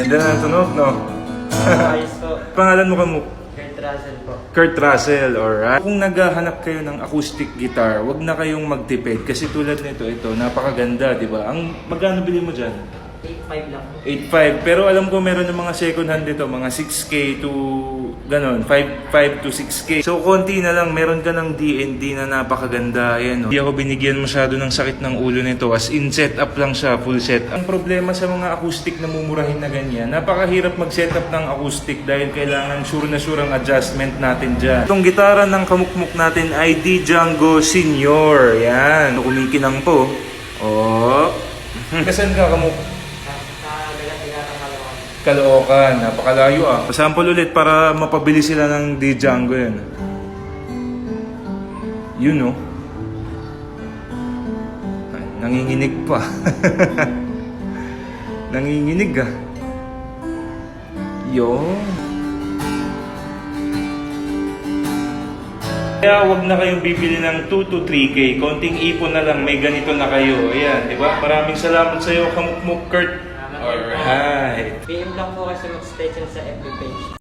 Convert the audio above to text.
Ganda na ng tunog, no? Ayos po. Pangalan mo Kamuk? Kurt Russell po. Kurt Russell, alright. Kung naghahanap kayo ng acoustic guitar, wag na kayong magtipid. Kasi tulad nito, ito, napakaganda, di ba? Magkano bili mo dyan? 8.5 lang po. 8.5. Pero alam ko meron ng mga second hand dito, mga 6K to ganon, 5 to 6K. So konti na lang, meron ka ng D&D na napakaganda. Ayan, no? Hindi ako binigyan masyado ng sakit ng ulo nito. As in, setup lang siya, full set. Ang problema sa mga acoustic na mumurahin na ganyan, napakahirap mag-setup ng acoustic dahil kailangan sure ang adjustment natin dyan. Itong gitara ng kamukmuk natin ay Django Senior. Yan, kumikinang po. Oh. Kasan ka, Kamuk? Caloocan, napakalayo ah. Sample ulit para mapabili sila ng Django yan. Yun no. Ay, nanginginig pa. Nanginginig ah. Yun. Kaya wag na kayong bibili ng 2 to 3K. Konting ipon na lang, may ganito na kayo. Ayan, di ba? Maraming salamat sa iyo, Kamukmuk Kurt. Alright. PM lang po kasi mag-stay sa FB page.